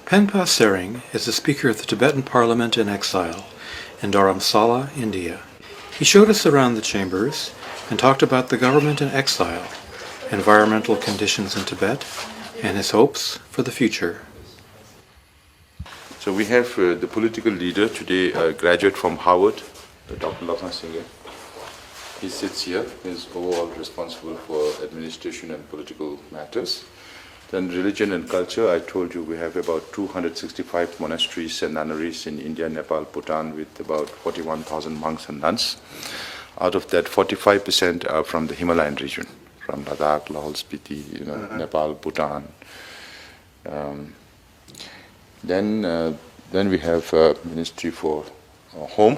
Penpa Tsering is the Speaker of the Tibetan Parliament in Exile in Dharamsala, India. He showed us around the chambers and talked about the government in exile, environmental conditions in Tibet, and his hopes for the future. So we have the political leader today, a graduate from Harvard, Dr. Lakshman Singh. He sits here. He is overall responsible for administration and political matters. Then religion and culture, I told you we have about 265 monasteries and nunneries in India, Nepal, Bhutan, with about 41,000 monks and nuns. Out of that, 45% are from the Himalayan region, from Ladakh, Lahaul Spiti, Nepal, Bhutan. Then we have a ministry for home.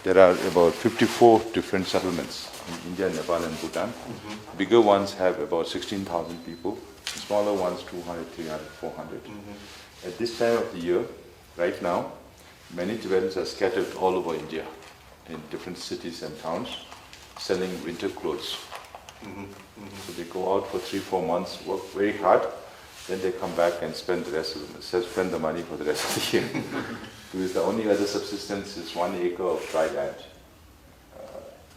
There are about 54 different settlements in India, Nepal, and Bhutan. Bigger ones have about 16,000 people. Smaller ones, 200, 300, 400. At this time of the year, right now, many Tibetans are scattered all over India in different cities and towns selling winter clothes. So they go out for 3-4 months, work very hard, then they come back and spend the money for the rest of the year. Because the only other subsistence is 1 acre of dry land,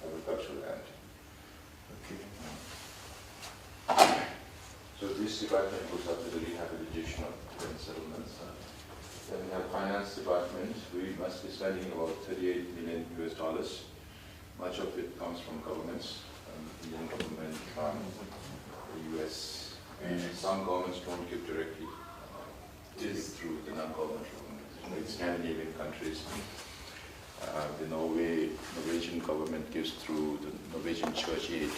agricultural land. So this department goes up to the rehabilitation of Tibetan settlements. Then we have finance department. We must be spending about $38 million US. Much of it comes from governments, Indian government, the US, and some governments don't give directly. It is through the non-government governments, Scandinavian countries. The Norwegian government gives through the Norwegian Church Aid,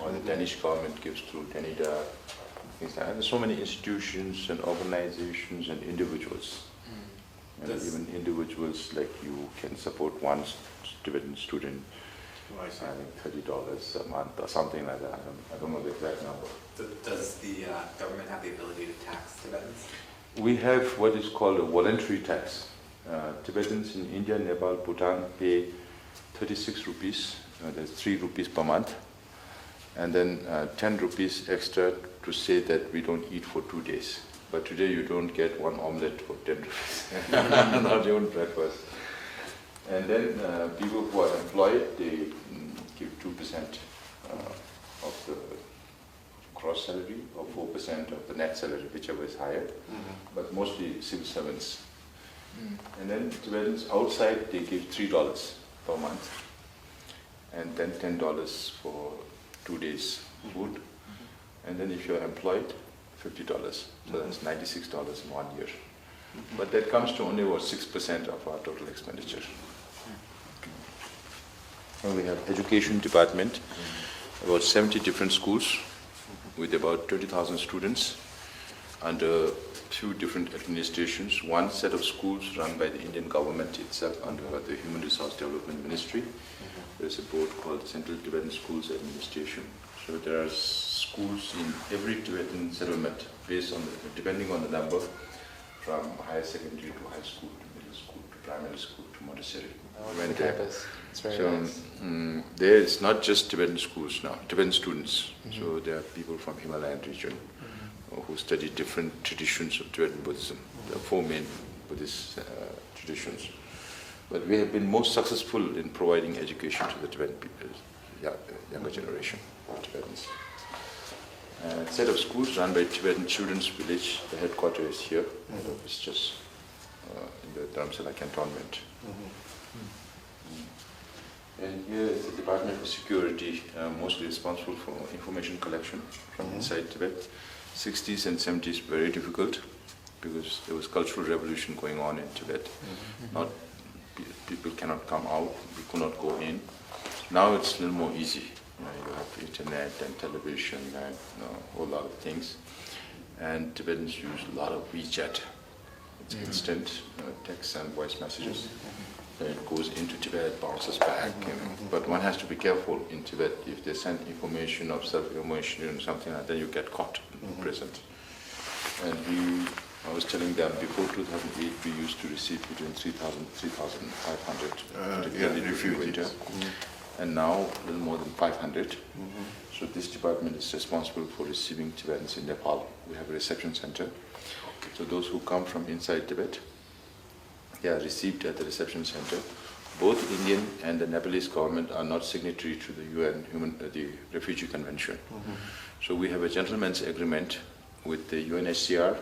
or the Danish government gives through Danida. There's so many institutions and organizations and individuals. And even individuals like you can support one Tibetan student by $30 a month or something like that. I don't know the exact number. Does the government have the ability to tax Tibetans? We have what is called a voluntary tax. Tibetans in India, Nepal, Bhutan pay 36 rupees. That's 3 rupees per month. And then 10 rupees extra to say that we don't eat for 2 days. But today you don't get one omelette for 10 rupees, not even breakfast. And then people who are employed, they give 2% of the gross salary or 4% of the net salary, whichever is higher, but mostly civil servants. And then Tibetans outside, they give $3 per month, and then $10 for 2 days food, and then if you're employed, $50. So that's $96 in 1 year. But that comes to only about 6% of our total expenditure. And we have education department, about 70 different schools with about 20,000 students under few different administrations. One set of schools run by the Indian government itself under the Human Resource Development Ministry. There's a board called the Central Tibetan Schools Administration. So there are schools in every Tibetan settlement based on depending on the number, from higher secondary to high school to middle school to primary school to Montessori. It's very nice. There is not just Tibetan schools now, Tibetan students. So there are people from Himalayan region who study different traditions of Tibetan Buddhism. There are 4 main Buddhist traditions. But we have been most successful in providing education to the Tibetan people, younger generation of Tibetans. A set of schools run by Tibetan Children's Village. The headquarters is here. It's just in the Dharamsala cantonment. And here is the Department of Security, mostly responsible for information collection from inside Tibet. 60s and 70s very difficult because there was cultural revolution going on in Tibet. People cannot come out, we could not go in. Now it's a little more easy. You have internet and television and a whole lot of things. And Tibetans use a lot of WeChat. It's instant text and voice messages. Then it goes into Tibet, bounces back. But one has to be careful in Tibet. If they send information of self-information and something like that, then you get caught in prison. And I was telling them before 2008 we used to receive between 3,000 and 3,500 particularly during winter. And now a little more than 500. So this department is responsible for receiving Tibetans in Nepal. We have a reception center. So those who come from inside Tibet, they are received at the reception center. Both Indian and the Nepalese government are not signatory to the UN the Refugee Convention. So we have a gentleman's agreement with the UNHCR,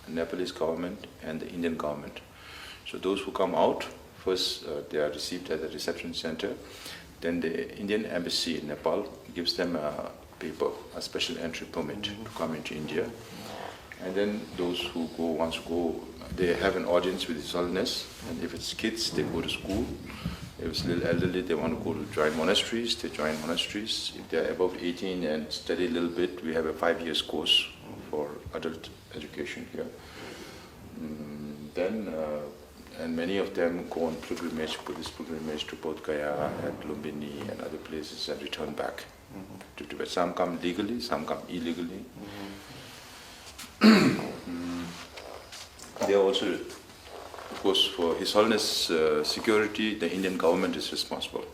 the Nepalese government, and the Indian government. So those who come out, first they are received at the reception center. Then the Indian embassy in Nepal gives them a paper, a special entry permit to come into India. And then those who want to go, they have an audience with His Holiness. And if it's kids, they go to school. If it's a little elderly, they want to go to join monasteries, they join monasteries. If they're above 18 and study a little bit, we have a 5-year course for adult education here. And many of them go on pilgrimage, Buddhist pilgrimage to both Gaya and Lumbini and other places and return back to Tibet. Some come legally, some come illegally. They are also, of course, for His Holiness security, the Indian government is responsible.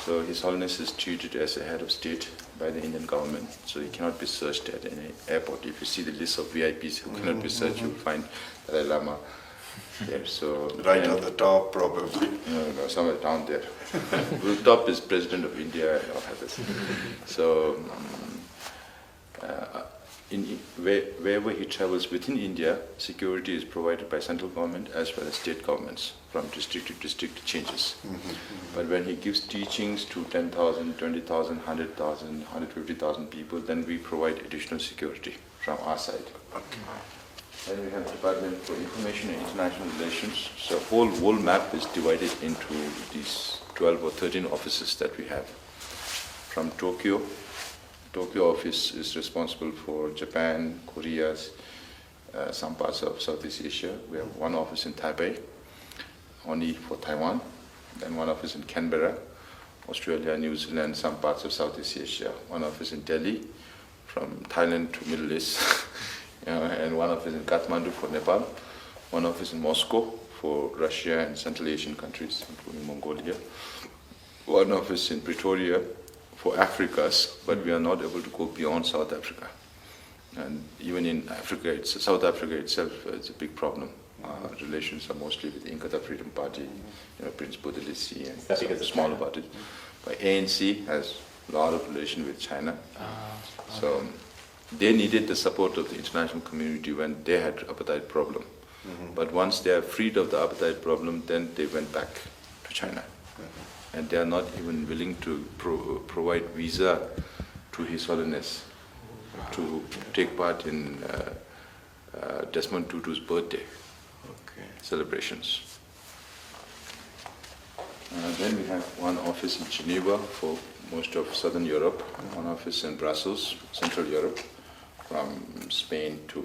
So His Holiness is treated as a head of state by the Indian government, so he cannot be searched at any airport. If you see the list of VIPs who cannot be searched, you will find Dalai Lama there. So right on the top, probably. No, somewhere down there. The top is President of India or others. So wherever he travels within India, security is provided by central government as well as state governments. From district to district, it changes. But when he gives teachings to 10,000, 20,000, 100,000, 150,000 people, then we provide additional security from our side. Then we have Department for Information and International Relations. So whole map is divided into these 12 or 13 offices that we have. From Tokyo office is responsible for Japan, Korea, some parts of Southeast Asia. We have one office in Taipei, only for Taiwan. Then one office in Canberra, Australia, New Zealand, some parts of Southeast Asia. One office in Delhi, from Thailand to Middle East. And one office in Kathmandu for Nepal, one office in Moscow for Russia and Central Asian countries, including Mongolia, one office in Pretoria for Africas, but we are not able to go beyond South Africa. And even in Africa, South Africa itself, it's a big problem. Our relations are mostly with Inkatha Freedom Party, Prince Buthelezi, and some smaller parties. But ANC has a lot of relation with China. So they needed the support of the international community when they had apartheid problem. But once they are freed of the apartheid problem, then they went back to China. And they are not even willing to provide visa to His Holiness to take part in Desmond Tutu's birthday celebrations. Then we have one office in Geneva for most of Southern Europe, one office in Brussels, Central Europe, from Spain to,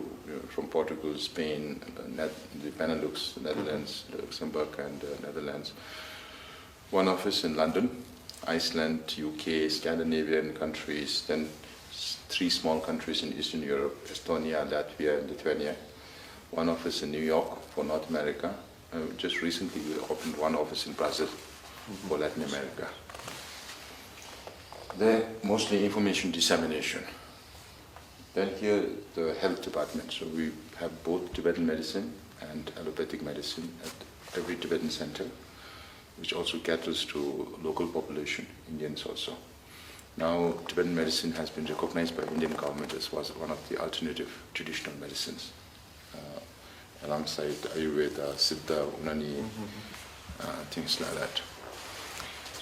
from Portugal, Spain, the Benelux, Netherlands, Luxembourg and Netherlands. One office in London, Iceland, UK, Scandinavian countries, then 3 small countries in Eastern Europe, Estonia, Latvia and Lithuania. One office in New York for North America. Just recently we opened one office in Brazil for Latin America. They're mostly information dissemination. Then here, the health department. So we have both Tibetan medicine and allopathic medicine at every Tibetan center, which also caters to local population, Indians also. Now, Tibetan medicine has been recognized by Indian government as was one of the alternative traditional medicines, alongside Ayurveda, Siddha, Unani, things like that.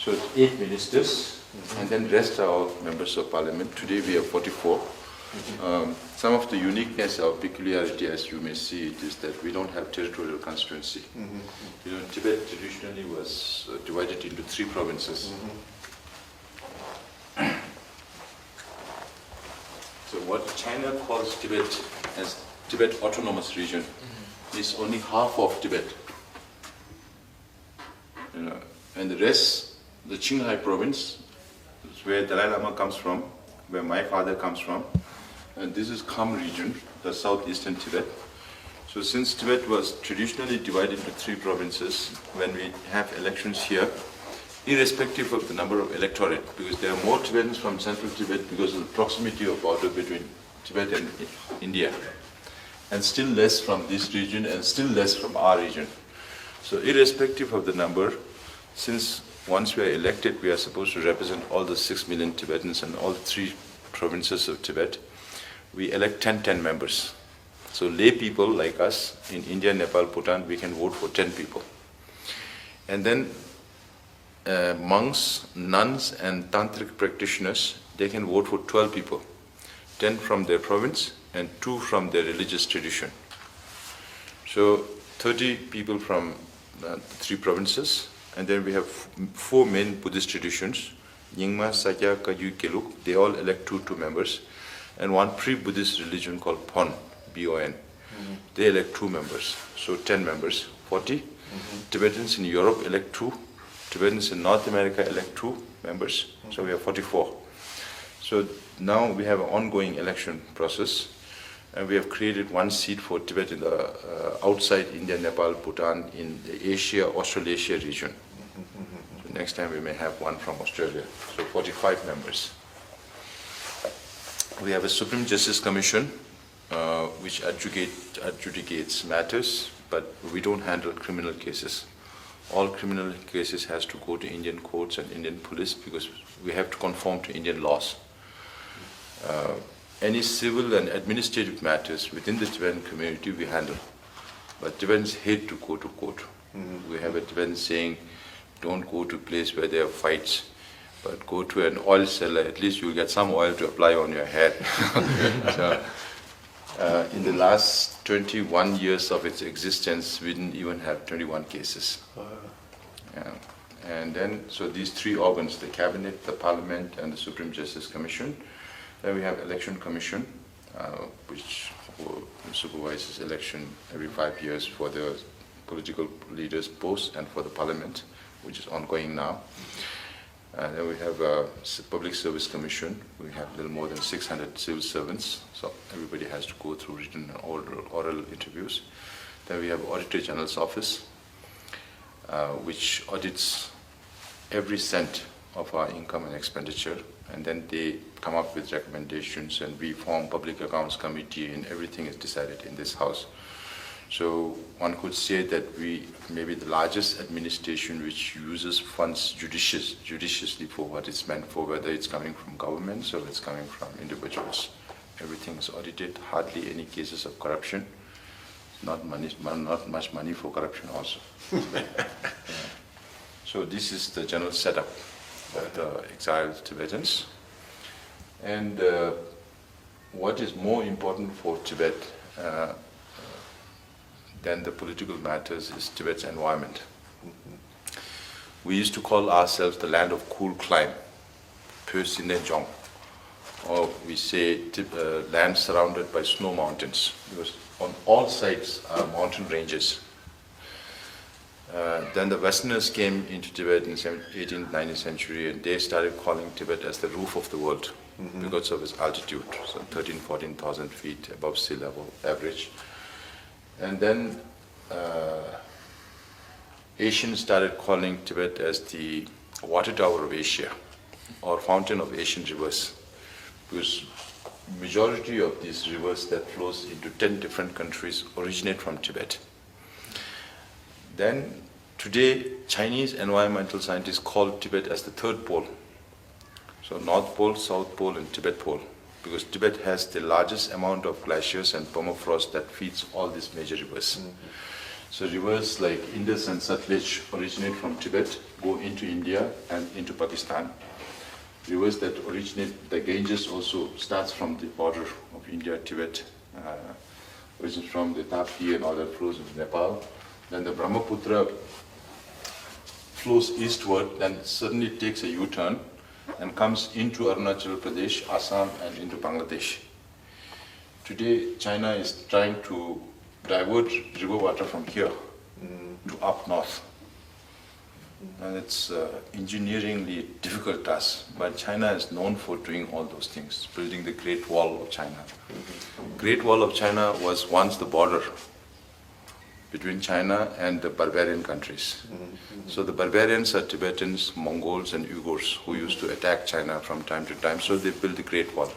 So 8 ministers, and then rest are all members of parliament. Today we have 44. Some of the uniqueness or peculiarity, as you may see, it is that we don't have territorial constituency. Tibet traditionally was divided into 3 provinces. So what China calls Tibet as Tibet Autonomous Region is only half of Tibet. And the rest, the Qinghai province, is where Dalai Lama comes from, where my father comes from. And this is Kham region, the southeastern Tibet. So since Tibet was traditionally divided into 3 provinces, when we have elections here, irrespective of the number of electorate, because there are more Tibetans from central Tibet because of the proximity of border between Tibet and India. and still less from this region, and still less from our region. So irrespective of the number, since once we are elected, we are supposed to represent all the 6 million Tibetans and all 3 provinces of Tibet, we elect 10 members. So lay people like us in India, Nepal, Bhutan, we can vote for 10 people. And then monks, nuns and tantric practitioners, they can vote for 12 people, 10 from their province and 2 from their religious tradition. So 30 people from the 3 provinces, and then we have 4 main Buddhist traditions, Nyingma, Sakya, Kagyu, Geluk, they all elect 2 members, and one pre-Buddhist religion called Pon, B-O-N. They elect 2 members, so 10 members, 40. Tibetans in Europe elect 2. Tibetans in North America elect 2 members, so we have 44. So now we have an ongoing election process, and we have created 1 seat for Tibet in the outside India, Nepal, Bhutan, in the Asia, Australasia region. So next time we may have 1 from Australia, so 45 members. We have a Supreme Justice Commission, which adjudicates matters, but we don't handle criminal cases. All criminal cases has to go to Indian courts and Indian police because we have to conform to Indian laws. Any civil and administrative matters within the Tibetan community we handle, but Tibetans hate to go to court. We have a Tibetan saying, don't go to a place where there are fights, but go to an oil cellar, at least you'll get some oil to apply on your head. So, in the last 21 years of its existence, we didn't even have 21 cases. Yeah. And then, so these 3 organs, the Cabinet, the Parliament, and the Supreme Justice Commission. Then we have Election Commission, which supervises election every 5 years for the political leaders' posts and for the Parliament, which is ongoing now. And then we have a Public Service Commission. We have a little more than 600 civil servants, so everybody has to go through written and oral interviews. Then we have Auditor General's Office, which audits every cent of our income and expenditure, and then they come up with recommendations, and we form Public Accounts Committee, and everything is decided in this house. So one could say that we may be the largest administration which uses funds judiciously for what it's meant for, whether it's coming from governments or it's coming from individuals. Everything is audited, hardly any cases of corruption. Not much money for corruption also. Yeah. So this is the general setup of the exiled Tibetans. And what is more important for Tibet than the political matters is Tibet's environment. We used to call ourselves the land of cool climb, Pyo Sinejong, or we say land surrounded by snow mountains, because on all sides are mountain ranges. Then the Westerners came into Tibet in the 18th, 19th century, and they started calling Tibet as the roof of the world because of its altitude, so 13,000, 14,000 feet above sea level average. And then Asians started calling Tibet as the water tower of Asia, or fountain of Asian rivers, because majority of these rivers that flows into 10 different countries originate from Tibet. Then today, Chinese environmental scientists call Tibet as the 3rd pole. So North Pole, South Pole, and Tibet Pole, because Tibet has the largest amount of glaciers and permafrost that feeds all these major rivers. So rivers like Indus and Satluj originate from Tibet, go into India and into Pakistan. Rivers that originate, the Ganges also starts from the border of India, Tibet, originates from the Tapi and all that flows into Nepal. Then the Brahmaputra flows eastward, then suddenly takes a U-turn and comes into Arunachal Pradesh, Assam, and into Bangladesh. Today, China is trying to divert river water from here to up north. And it's engineeringly difficult task, but China is known for doing all those things, building the Great Wall of China. Great Wall of China was once the border between China and the barbarian countries. So the barbarians are Tibetans, Mongols, and Uyghurs who used to attack China from time to time, so they built the Great Wall.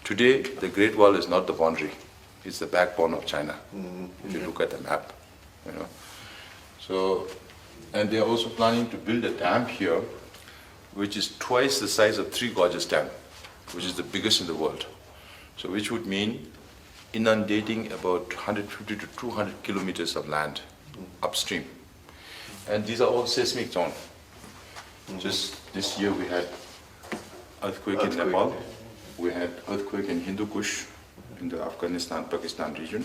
Today, the Great Wall is not the boundary. It's the backbone of China, if you look at the map, So, and they're also planning to build a dam here, which is twice the size of Three Gorges Dam, which is the biggest in the world. So, which would mean inundating about 150 to 200 kilometers of land upstream. And these are all seismic zones. Just this year we had earthquake in Nepal, we had earthquake in Hindu Kush, in the Afghanistan-Pakistan region.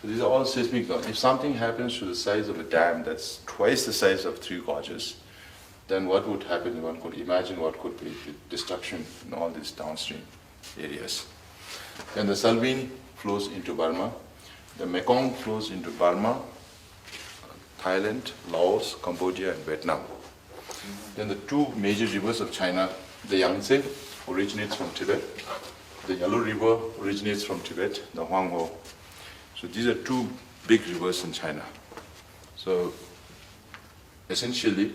So these are all seismic zones. If something happens to the size of a dam that's twice the size of Three Gorges, then what would happen? One could imagine what could be the destruction in all these downstream areas. Then the Salween flows into Burma, the Mekong flows into Burma, Thailand, Laos, Cambodia, and Vietnam. Then the two major rivers of China, the Yangtze originates from Tibet, the Yellow River originates from Tibet, the Huanghe. So these are two big rivers in China. So essentially,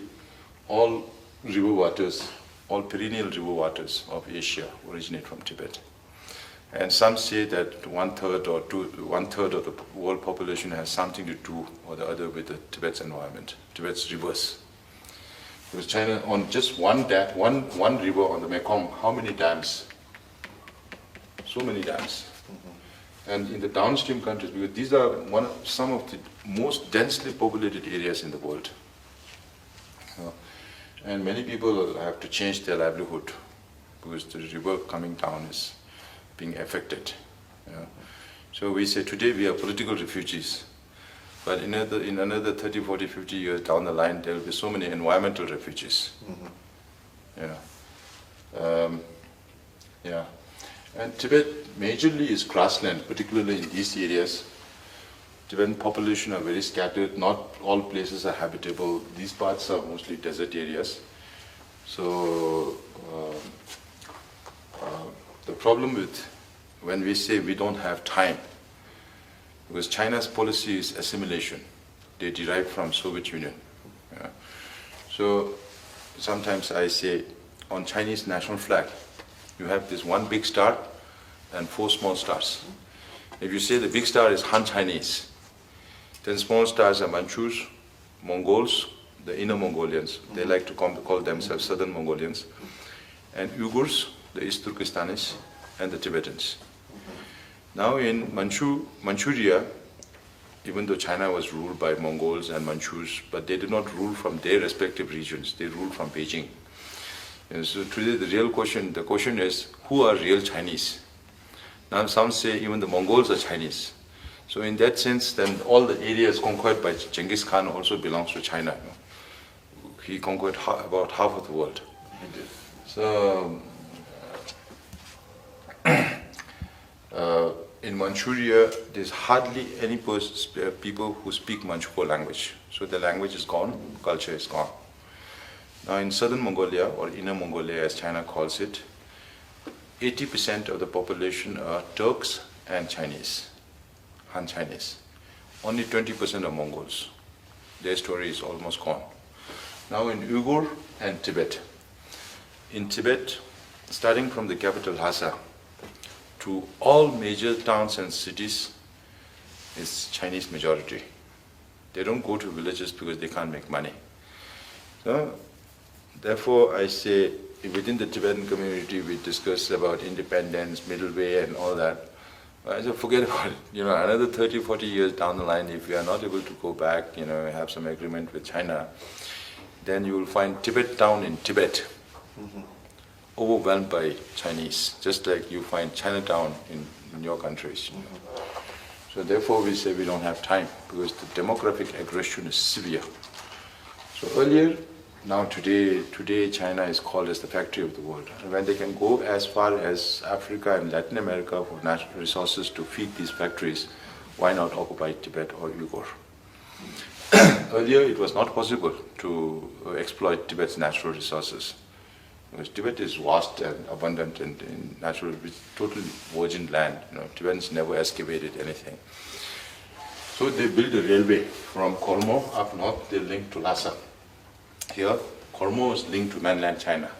all river waters, all perennial river waters of Asia originate from Tibet. And some say that one third of the world population has something to do or the other with the Tibet's environment, Tibet's rivers. Because China, on just one river on the Mekong, how many dams? So many dams. And in the downstream countries, because these are some of the most densely populated areas in the world. And many people have to change their livelihood because the river coming down is being affected. So we say today we are political refugees, but in another 30, 40, 50 years down the line, there will be so many environmental refugees. And Tibet majorly is grassland, particularly in these areas. Tibetan population are very scattered, not all places are habitable. These parts are mostly desert areas. So the problem with when we say we don't have time, because China's policy is assimilation. They derive from Soviet Union. So sometimes I say on Chinese national flag, you have this one big star and 4 small stars. If you say the big star is Han Chinese, then small stars are Manchus, Mongols, the inner Mongolians. They like to call themselves Southern Mongolians. And Uyghurs, the East Turkestanis, and the Tibetans. Now in Manchuria, even though China was ruled by Mongols and Manchus, but they did not rule from their respective regions. They ruled from Beijing. And so today the question is, who are real Chinese? Now some say even the Mongols are Chinese. So in that sense, then all the areas conquered by Genghis Khan also belongs to China. He conquered about half of the world. So in Manchuria, there's hardly any people who speak Manchukuo language. So the language is gone, culture is gone. Now in southern Mongolia, or inner Mongolia as China calls it, 80% of the population are Turks and Chinese, Han Chinese. Only 20% are Mongols. Their story is almost gone. Now in Uyghur and Tibet. In Tibet, starting from the capital Lhasa to all major towns and cities, is Chinese majority. They don't go to villages because they can't make money. So, therefore, I say within the Tibetan community, we discuss about independence, middle way, and all that. I said, forget about it. Another 30, 40 years down the line, if we are not able to go back, have some agreement with China, then you will find Tibet town in Tibet overwhelmed by Chinese, just like you find Chinatown in your countries. So therefore, we say we don't have time because the demographic aggression is severe. So earlier, now today China is called as the factory of the world. And when they can go as far as Africa and Latin America for natural resources to feed these factories, why not occupy Tibet or Uyghur? Earlier, it was not possible to exploit Tibet's natural resources. Because Tibet is vast and abundant in natural, totally virgin land. Tibetans never excavated anything. So they built a railway from Kormo up north, they linked to Lhasa. Here, Kormo is linked to mainland China.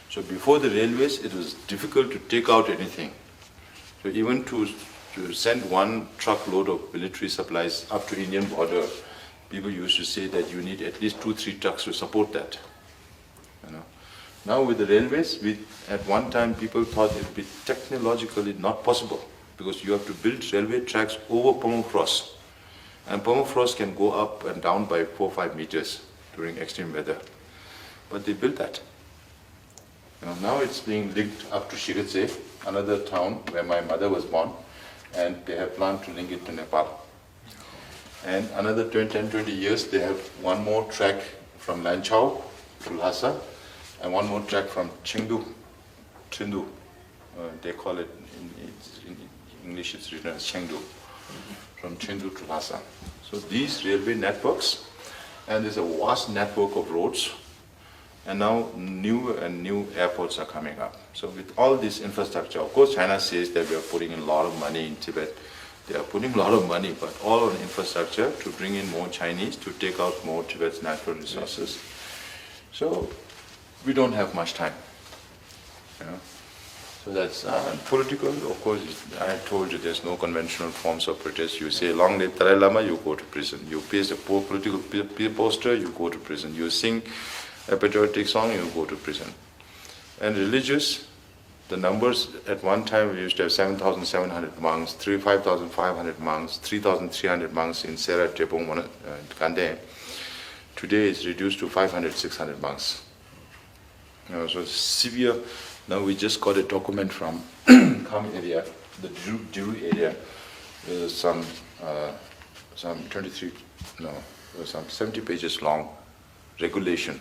So before the railways, it was difficult to take out anything. So even to to send one truckload of military supplies up to Indian border, people used to say that you need at least 2-3 trucks to support that. You know. Now with the railways, at one time people thought it would be technologically not possible because you have to build railway tracks over permafrost. And permafrost can go up and down by 4 or 5 meters during extreme weather. But they built that. Now it's being linked up to Shigatse, another town where my mother was born, and they have planned to link it to Nepal. And another 10-20 years, they have one more track from Lanchao to Lhasa, and one more track from Chengdu, they call it, in English it's written as Chengdu, from Chengdu to Lhasa. So these railway networks, and there's a vast network of roads, and now new airports are coming up. So with all this infrastructure, of course China says that we are putting in a lot of money in Tibet. They are putting a lot of money, but all on infrastructure to bring in more Chinese, to take out more Tibet's natural resources. So we don't have much time. You know? So that's political. Of course, I told you there's no conventional forms of protest. You say long live Dalai Lama, you go to prison. You paste a poor political poster, you go to prison. You sing a patriotic song, you go to prison. And religious, the numbers at one time we used to have 7,700 monks, 5,500 monks, 3,300 monks in Sera Tepung Kande. Today it's reduced to 500, 600 monks. So severe. Now we just got a document from Kham area, the Jiru area, some 70 pages long regulation,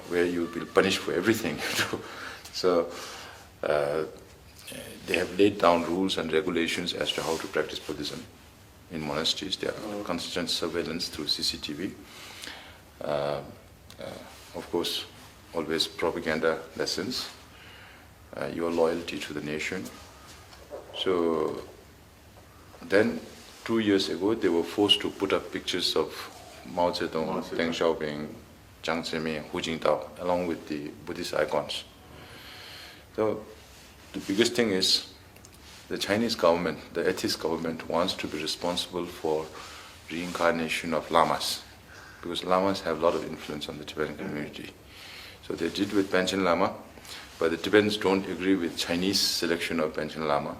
where you will be punished for everything. So they have laid down rules and regulations as to how to practice Buddhism in monasteries. There are constant surveillance through CCTV. Of course, always propaganda lessons, your loyalty to the nation. So then 2 years ago, they were forced to put up pictures of Mao Zedong, Deng Xiaoping, Jiang Zemin, Hu Jintao, along with the Buddhist icons. So the biggest thing is the Chinese government, the atheist government, wants to be responsible for reincarnation of lamas, because lamas have a lot of influence on the Tibetan community. So they did with Panchen Lama, but the Tibetans don't agree with Chinese selection of Panchen Lama.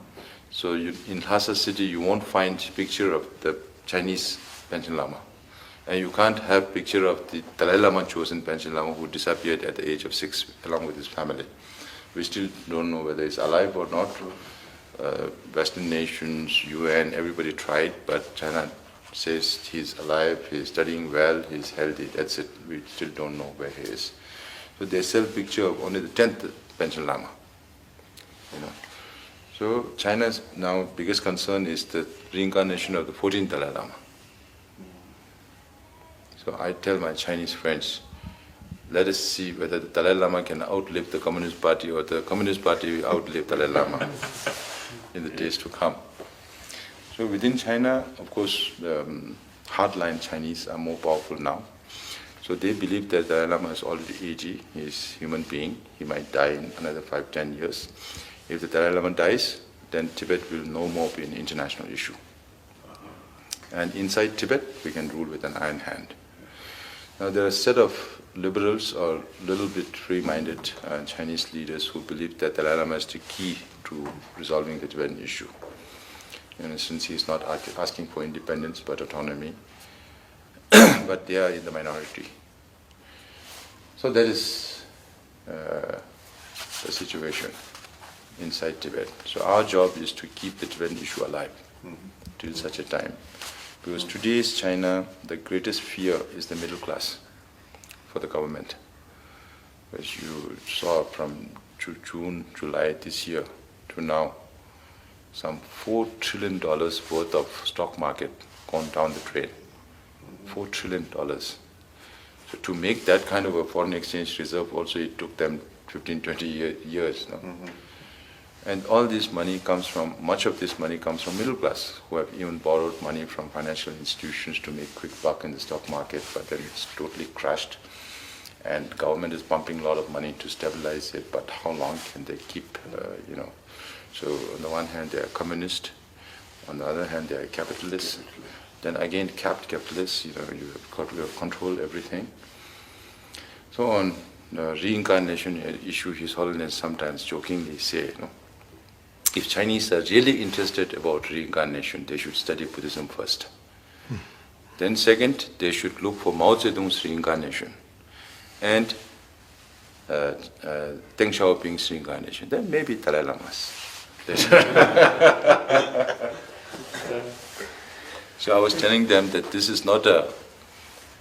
So in Lhasa city, you won't find picture of the Chinese Panchen Lama. And you can't have picture of the Dalai Lama chosen Panchen Lama who disappeared at the age of 6 along with his family. We still don't know whether he's alive or not. Western nations, UN, everybody tried, but China says he's alive, he's studying well, he's healthy, that's it. We still don't know where he is. So they sell picture of only the 10th Panchen Lama. So China's now biggest concern is the reincarnation of the 14th Dalai Lama. So I tell my Chinese friends, let us see whether the Dalai Lama can outlive the Communist Party or the Communist Party will outlive Dalai Lama in the days to come. So within China, of course, the hardline Chinese are more powerful now. So they believe that Dalai Lama is already aged, he is a human being, he might die in another 5-10 years. If the Dalai Lama dies, then Tibet will no more be an international issue. And inside Tibet, we can rule with an iron hand. Now there are a set of liberals or little bit free-minded Chinese leaders who believe that Dalai Lama is the key to resolving the Tibetan issue. Since he is not asking for independence but autonomy, but they are in the minority. So that is the situation inside Tibet. So our job is to keep the Tibetan issue alive till such a time. Because today's China, the greatest fear is the middle class for the government. As you saw from June, July this year to now, some $4 trillion worth of stock market gone down the drain. $4 trillion. So to make that kind of a foreign exchange reserve also, it took them 15-20 years. No? And all this money comes from, much of this money comes from middle class, who have even borrowed money from financial institutions to make quick buck in the stock market, but then it's totally crashed. And government is pumping a lot of money to stabilize it, but how long can they keep, So on the one hand, they are communist. On the other hand, they are capitalists. Then again, capitalists, you have got to control everything. So on the reincarnation issue, His Holiness sometimes jokingly say, if Chinese are really interested about reincarnation, they should study Buddhism first. Then second, they should look for Mao Zedong's reincarnation and Deng Xiaoping's reincarnation. Then maybe Dalai Lama's. So I was telling them that this is not a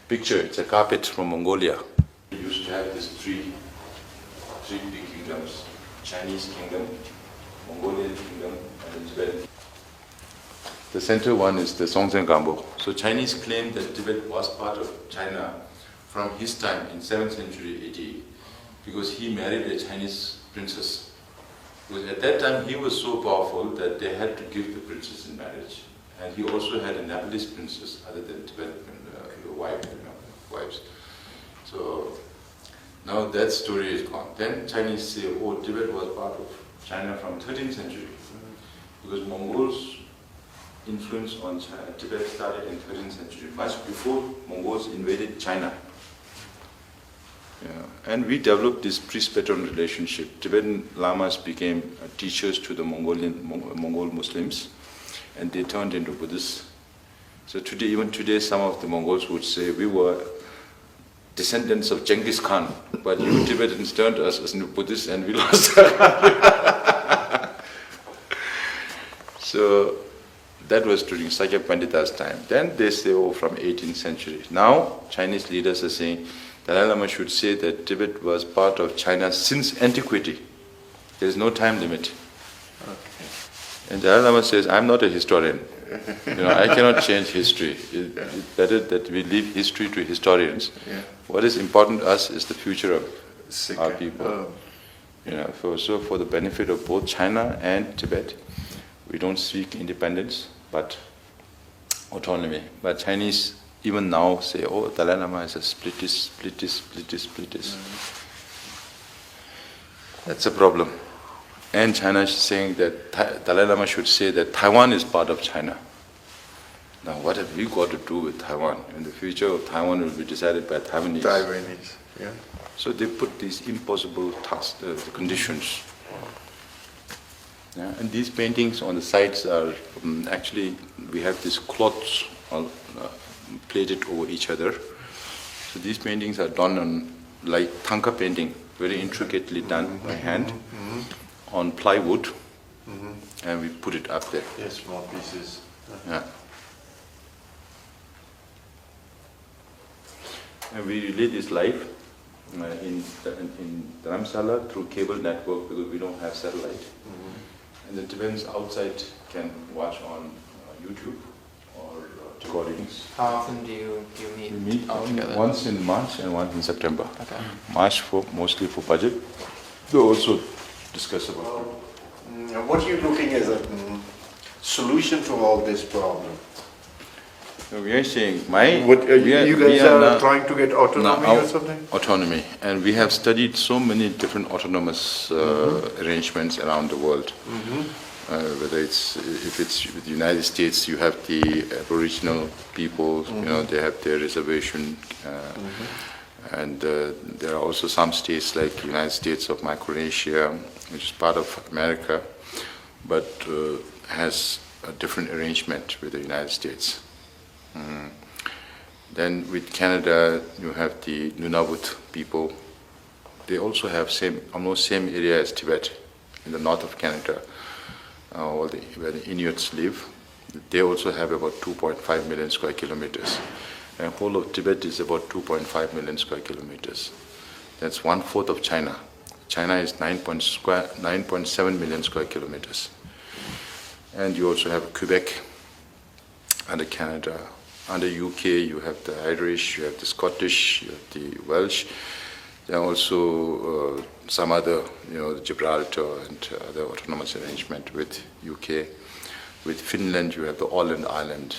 picture, it's a carpet from Mongolia. We used to have these three big kingdoms: Chinese kingdom, Mongolian kingdom, and Tibetan. The center one is the Songtsen Gampo. So Chinese claim that Tibet was part of China from his time in 7th century AD because he married a Chinese princess. Because at that time he was so powerful that they had to give the princess in marriage. And he also had a Nepalese princess other than Tibetan wives. So now that story is gone. Then Chinese say, oh, Tibet was part of China from 13th century. Because Mongols' influence on Tibet started in 13th century, much before Mongols invaded China. Yeah. And we developed this priest-patron relationship. Tibetan lamas became teachers to the Mongol Muslims, and they turned into Buddhists. So today, even today, some of the Mongols would say we were descendants of Genghis Khan, but you Tibetans turned us as Buddhists and we lost our country. So that was during Sakya Pandita's time. Then they say, oh, from 18th century. Now, Chinese leaders are saying Dalai Lama should say that Tibet was part of China since antiquity. There is no time limit. Okay. And Dalai Lama says, I'm not a historian. I cannot change history. It's better that we leave history to historians. Yeah. What is important to us is the future of our people. So for the benefit of both China and Tibet, we don't seek independence, but autonomy. But Chinese even now say, oh, Dalai Lama is a splittist. That's a problem. And China is saying that Dalai Lama should say that Taiwan is part of China. Now, what have we got to do with Taiwan? And the future of Taiwan will be decided by Taiwanese. Taiwanese, yeah. So they put these impossible conditions. Yeah, and these paintings on the sides are actually, we have these cloths plated over each other. So these paintings are done on like tanka painting, very intricately done by hand on plywood, and we put it up there. Yes, small pieces. Yeah. And we relay this live in Dharamsala through cable network because we don't have satellite. And the Tibetans outside can watch on YouTube or recordings. How often do you meet? We meet all together? once in March and once in September. Okay. March mostly for budget. They also discuss about it. What are you looking as a solution to all this problem? So we are saying, You guys are trying to get autonomy now, or something? Autonomy, and we have studied so many different autonomous arrangements around the world. Whether if it's with the United States, you have the Aboriginal people, they have their reservation, and there are also some states like the United States of Micronesia, which is part of America, but has a different arrangement with the United States. Then with Canada, you have the Nunavut people. They also have almost same area as Tibet, in the north of Canada, where the Inuits live. They also have about 2.5 million square kilometers. And whole of Tibet is about 2.5 million square kilometers. That's 1/4 of China. China is 9.7 million square kilometers. And you also have Quebec under Canada. Under UK, you have the Irish, you have the Scottish, you have the Welsh. There are also some other, the Gibraltar and other autonomous arrangement with UK. With Finland, you have the Åland Island.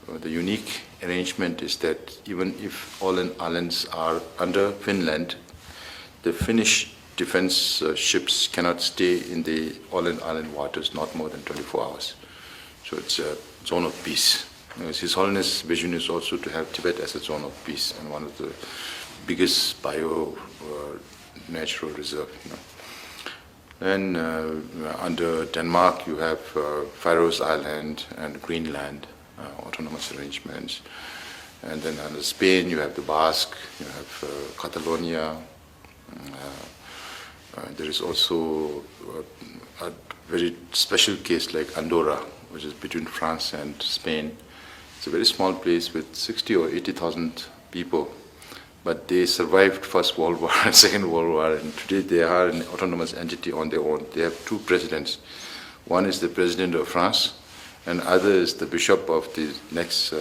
The unique arrangement is that even if Åland Islands are under Finland, the Finnish defense ships cannot stay in the island waters not more than 24 hours. So it's a zone of peace. His Holiness' vision is also to have Tibet as a zone of peace and one of the biggest natural reserve. Then under Denmark you have Faroes Island and Greenland autonomous arrangements. And then under Spain you have the Basque, you have Catalonia. There is also a very special case like Andorra, which is between France and Spain. It's a very small place with 60 or 80,000 people, but they survived First World War and Second World War, and today they are an autonomous entity on their own. They have two presidents. One is the president of France, and other is the bishop of the next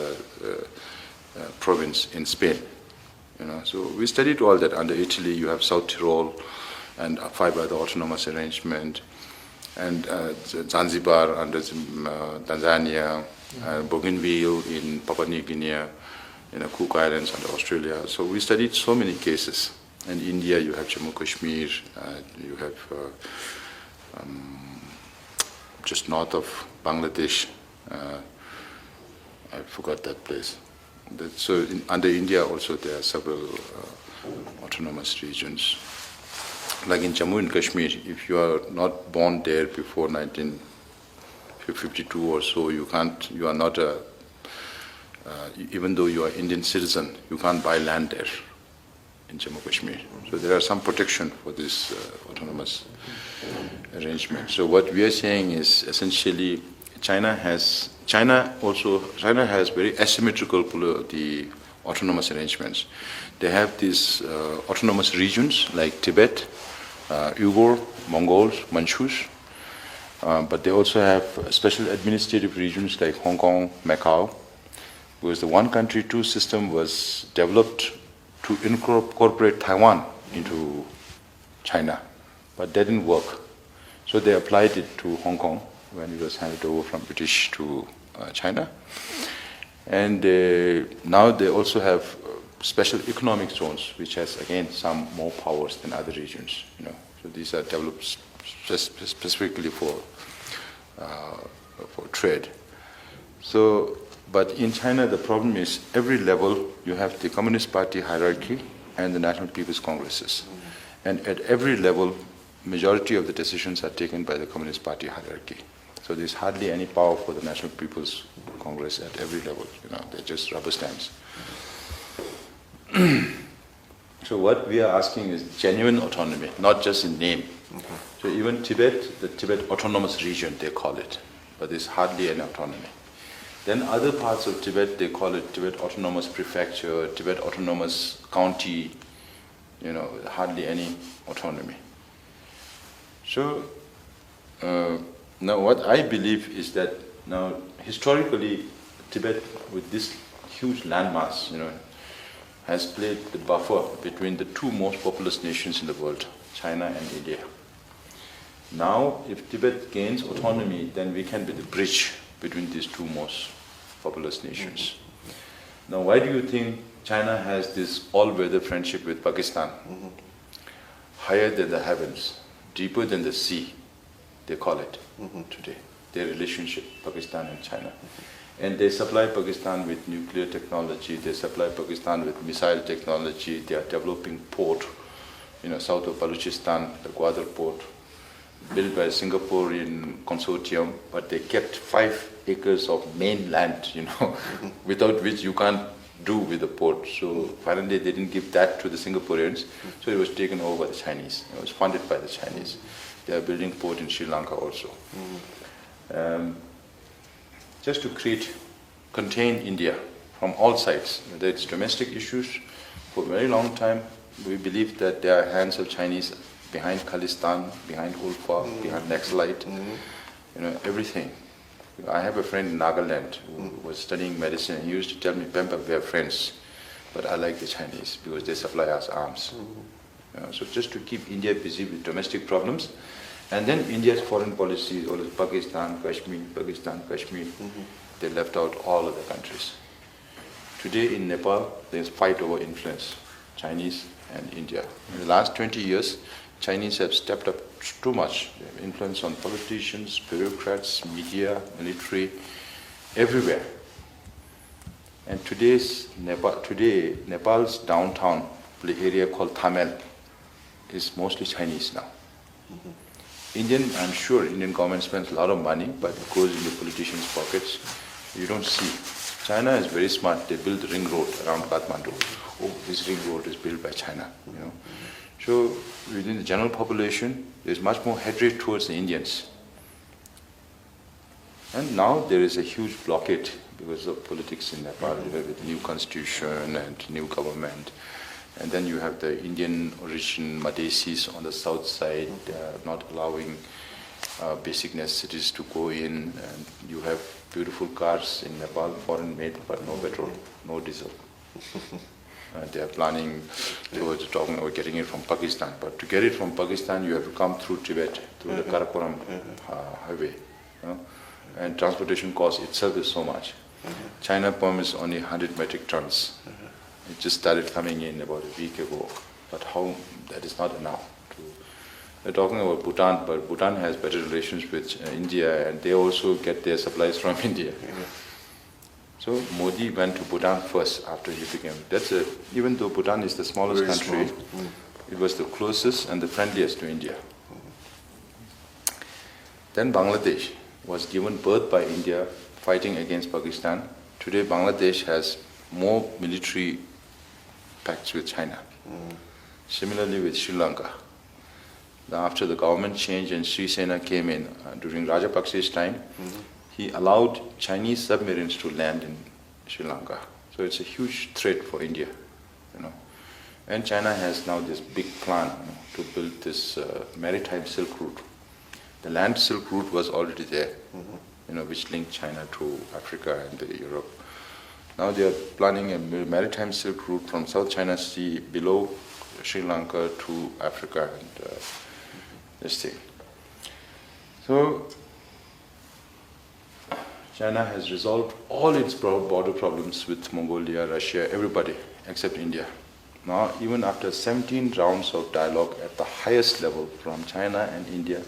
province in Spain. So we studied all that. Under Italy, you have South Tyrol and 5 other autonomous arrangement, and Zanzibar under Tanzania, Bougainville in Papua New Guinea, Cook Islands under Australia. So we studied so many cases. In India, you have Jammu Kashmir, you have just north of Bangladesh. I forgot that place. So under India also there are several autonomous regions. Like in Jammu and Kashmir, if you are not born there before 1952 or so, you are not even though you are Indian citizen, you can't buy land there in Jammu Kashmir. So there are some protection for this autonomous arrangement. So what we are saying is essentially China has very asymmetrical the autonomous arrangements. They have these autonomous regions like Tibet, Uyghur, Mongols, Manchus, but they also have special administrative regions like Hong Kong, Macau, because the one country, two system was developed to incorporate Taiwan into China, but that didn't work. So they applied it to Hong Kong when it was handed over from British to China. And now they also have special economic zones, which has again some more powers than other regions. So these are developed specifically for trade. So, but in China the problem is every level you have the Communist Party hierarchy and the National People's Congresses, and at every level majority of the decisions are taken by the Communist Party hierarchy. So there's hardly any power for the National People's Congress at every level. They're just rubber stamps. So what we are asking is genuine autonomy, not just in name. So even Tibet, the Tibet Autonomous Region, they call it, but there's hardly any autonomy. Then other parts of Tibet, they call it Tibet Autonomous Prefecture, Tibet Autonomous County, hardly any autonomy. So now what I believe is that now historically Tibet with this huge landmass, has played the buffer between the two most populous nations in the world, China and India. Now if Tibet gains autonomy, then we can be the bridge between these two most populous nations. Now why do you think China has this all-weather friendship with Pakistan? Higher than the heavens, deeper than the sea, they call it today, their relationship, Pakistan and China. And they supply Pakistan with nuclear technology, they supply Pakistan with missile technology, they are developing port, south of Balochistan, the Gwadar port, built by a Singaporean consortium, but they kept 5 acres of mainland, without which you can't do with the port. So finally they didn't give that to the Singaporeans, so it was taken over by the Chinese. It was funded by the Chinese. They are building port in Sri Lanka also. Just to contain India from all sides. Whether it's domestic issues, for a very long time we believe that there are hands of Chinese behind Khalistan, behind Ulfa, behind Naxalite, everything. I have a friend in Nagaland who was studying medicine, and he used to tell me, Penpa, we are friends, but I like the Chinese because they supply us arms. So just to keep India busy with domestic problems. And then India's foreign policy is always Pakistan, Kashmir, They left out all other countries. Today in Nepal, there's fight over influence, Chinese and India. In the last 20 years, Chinese have stepped up too much. They have influence on politicians, bureaucrats, media, military, everywhere. And today, Nepal's downtown area called Tamil is mostly Chinese now. I'm sure Indian government spends a lot of money, but it goes into politicians' pockets. You don't see. China is very smart. They built the ring road around Kathmandu. Oh, this ring road is built by China. So within the general population, there's much more hatred towards the Indians. And now there is a huge blockade because of politics in Nepal, with the new constitution and new government. And then you have the Indian origin Madhesis on the south side, not allowing basic necessities to go in. And you have beautiful cars in Nepal, foreign made, but no petrol, no diesel. They are planning towards talking about getting it from Pakistan. But to get it from Pakistan, you have to come through Tibet, through the Karakoram highway. And transportation cost itself is so much. China permits only 100 metric tons. It just started coming in about a week ago. But how, that is not enough. We're talking about Bhutan, but Bhutan has better relations with India, and they also get their supplies from India. So Modi went to Bhutan first after he became. Even though Bhutan is the smallest country, it was the closest and the friendliest to India. Then Bangladesh was given birth by India fighting against Pakistan. Today Bangladesh has more military pacts with China. Similarly with Sri Lanka. After the government change and Sri Sena came in during Rajapakse's time, he allowed Chinese submarines to land in Sri Lanka. So it's a huge threat for India, And China has now this big plan to build this maritime Silk Route. The land Silk Route was already there, which linked China to Africa and Europe. Now they are planning a maritime Silk Route from South China Sea below Sri Lanka to Africa and this thing. So China has resolved all its border problems with Mongolia, Russia, everybody except India. Now, even after 17 rounds of dialogue at the highest level from China and India,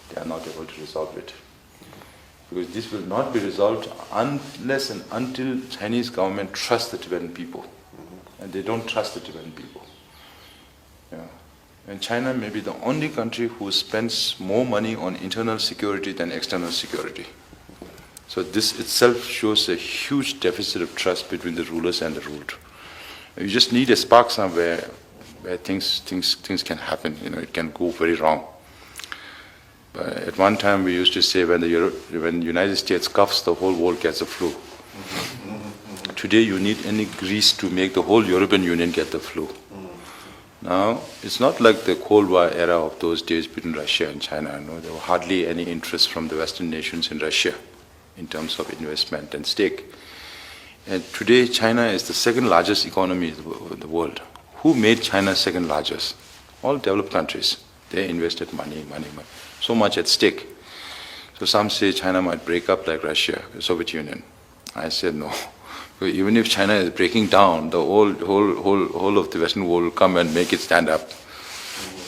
they are not able to resolve it. Because this will not be resolved unless and until Chinese government trusts the Tibetan people. And they don't trust the Tibetan people. And China may be the only country who spends more money on internal security than external security. So this itself shows a huge deficit of trust between the rulers and the ruled. You just need a spark somewhere where things can happen. It can go very wrong. But at one time we used to say when the United States coughs, the whole world gets the flu. Today you need any grease to make the whole European Union get the flu. Now, it's not like the Cold War era of those days between Russia and China. There was hardly any interest from the Western nations in Russia in terms of investment and stake. And today, China is the second largest economy in the world. Who made China second largest? All developed countries. They invested money. So much at stake. So some say China might break up like Russia, the Soviet Union. I said no. Even if China is breaking down, the whole of the Western world will come and make it stand up.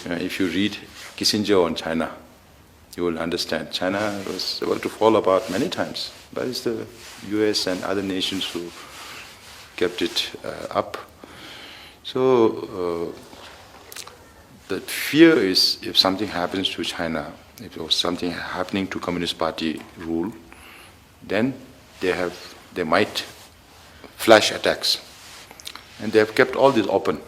If you read Kissinger on China, you will understand. China was about to fall apart many times, but it's the US and other nations who kept it up. So the fear is if something happens to China, if there was something happening to Communist Party rule, then they might flash attacks. And they have kept all this open.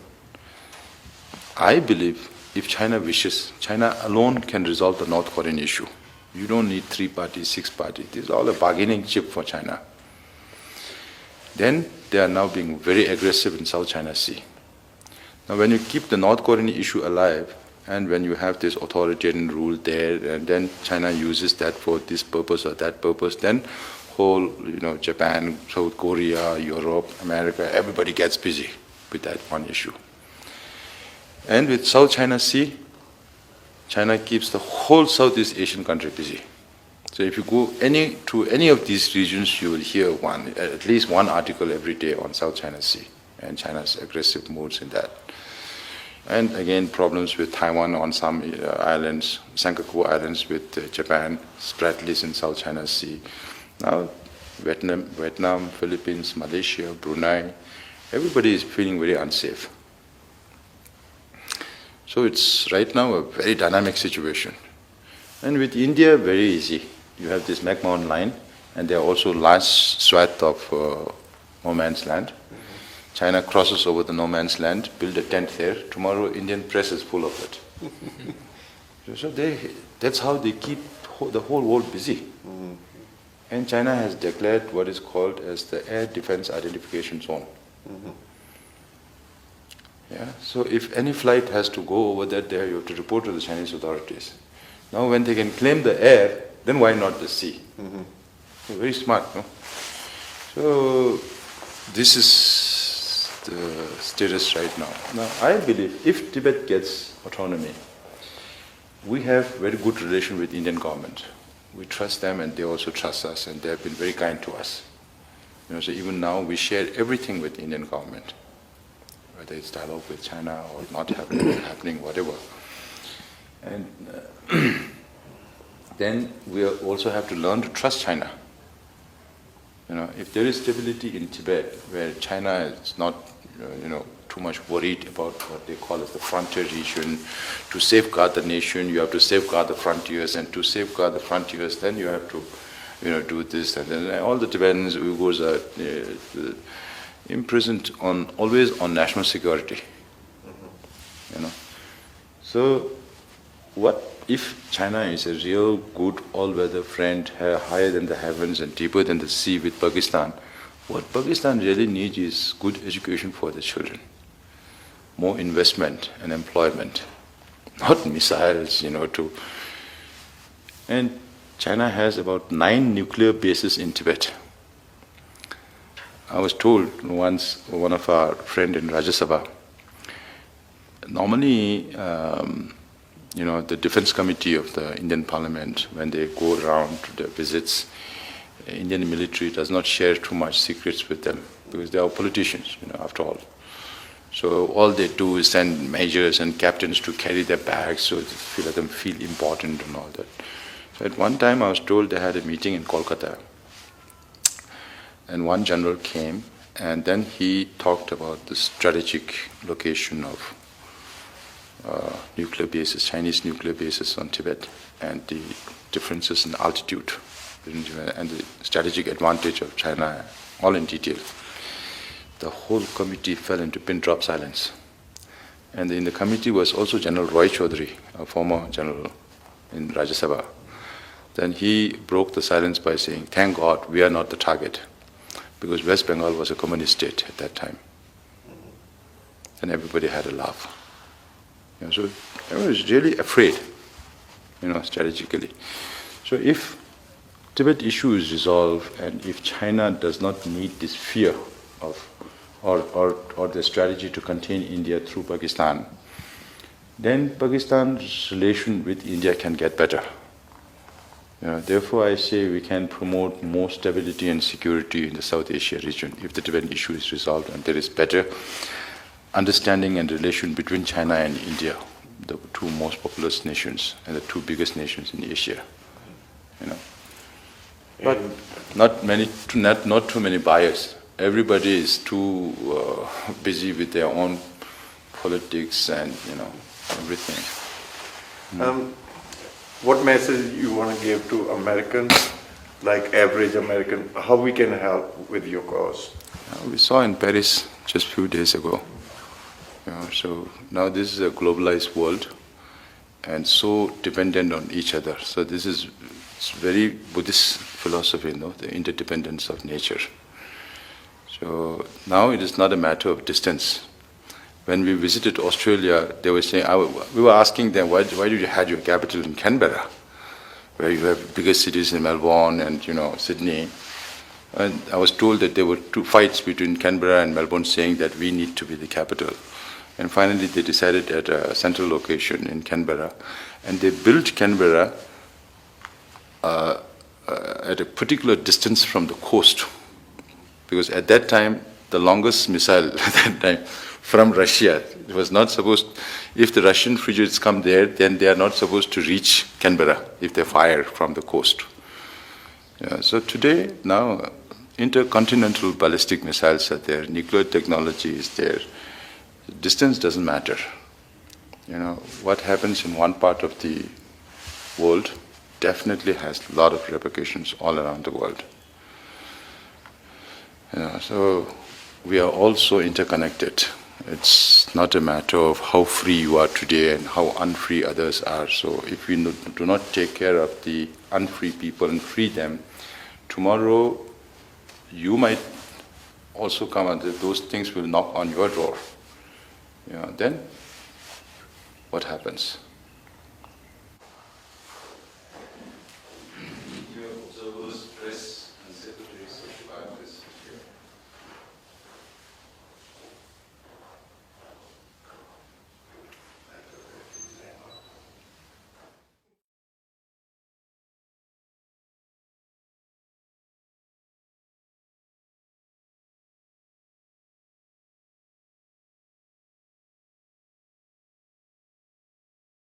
I believe if China wishes, China alone can resolve the North Korean issue. You don't need 3 parties, 6 parties. This is all a bargaining chip for China. Then they are now being very aggressive in South China Sea. Now when you keep the North Korean issue alive, and when you have this authoritarian rule there, and then China uses that for this purpose or that purpose, then whole, Japan, South Korea, Europe, America, everybody gets busy with that one issue. And with South China Sea, China keeps the whole Southeast Asian country busy. So if you go to any of these regions, you will hear at least one article every day on South China Sea and China's aggressive moves in that. And again, problems with Taiwan on some islands, Senkaku Islands with Japan, Spratlys in South China Sea. Now, Vietnam, Philippines, Malaysia, Brunei, everybody is feeling very unsafe. So it's right now a very dynamic situation. And with India, very easy. You have this McMahon line, and there are also large swath of no man's land. China crosses over the no man's land, build a tent there. Tomorrow, Indian press is full of it. So that's how they keep the whole world busy. And China has declared what is called as the Air Defense Identification Zone. Yeah, so if any flight has to go over that there, you have to report to the Chinese authorities. Now when they can claim the air, then why not the sea? Very smart, no? So this is the status right now. Now I believe if Tibet gets autonomy, we have very good relation with Indian government. We trust them and they also trust us, and they have been very kind to us. So even now we share everything with the Indian government, whether it's dialogue with China or not happening, whatever. And then we also have to learn to trust China. If there is stability in Tibet, where China is not, too much worried about what they call as the frontier region, to safeguard the nation, you have to safeguard the frontiers, and to safeguard the frontiers, then you have to, do this, and then all the Tibetans, Uyghurs are imprisoned always on national security. So, what if China is a real good all-weather friend, higher than the heavens and deeper than the sea with Pakistan? What Pakistan really needs is good education for the children, more investment and employment, not missiles, And China has about 9 nuclear bases in Tibet. I was told once, one of our friends in Rajya Sabha, normally, the Defense Committee of the Indian Parliament, when they go around to their visits, the Indian military does not share too much secrets with them because they are politicians, after all. So all they do is send majors and captains to carry their bags so to let them feel important and all that. So at one time I was told they had a meeting in Kolkata, and one general came, and then he talked about the strategic location of nuclear bases, Chinese nuclear bases on Tibet, and the differences in altitude, and the strategic advantage of China, all in detail. The whole committee fell into pin-drop silence. And in the committee was also General Roy Chaudhary, a former general in Rajya Sabha. Then he broke the silence by saying, "Thank God we are not the target," because West Bengal was a communist state at that time. And everybody had a laugh. So I was really afraid, strategically. So if Tibet issue is resolved, and if China does not need this fear of, or the strategy to contain India through Pakistan, then Pakistan's relation with India can get better. Therefore, I say we can promote more stability and security in the South Asia region if the Tibetan issue is resolved and there is better understanding and relation between China and India, the two most populous nations and the two biggest nations in Asia. But not too many buyers. Everybody is too busy with their own politics and everything. What message you want to give to Americans, like average American, how we can help with your cause? We saw in Paris just a few days ago. So now this is a globalized world and so dependent on each other. So this is very Buddhist philosophy, the interdependence of nature. So now it is not a matter of distance. When we visited Australia, they were saying, we were asking them, why did you have your capital in Canberra, where you have bigger cities in Melbourne and Sydney? And I was told that there were 2 fights between Canberra and Melbourne saying that we need to be the capital. And finally they decided at a central location in Canberra, and they built Canberra at a particular distance from the coast. Because at that time, the longest missile at that time from Russia, It was not supposed, if the Russian frigates come there, then they are not supposed to reach Canberra if they fire from the coast. Yeah, so today, now, intercontinental ballistic missiles are there, nuclear technology is there. Distance doesn't matter. What happens in one part of the world definitely has a lot of repercussions all around the world. So we are also interconnected. It's not a matter of how free you are today and how unfree others are. So if we do not take care of the unfree people and free them, tomorrow you might also come and those things will knock on your door. Then what happens?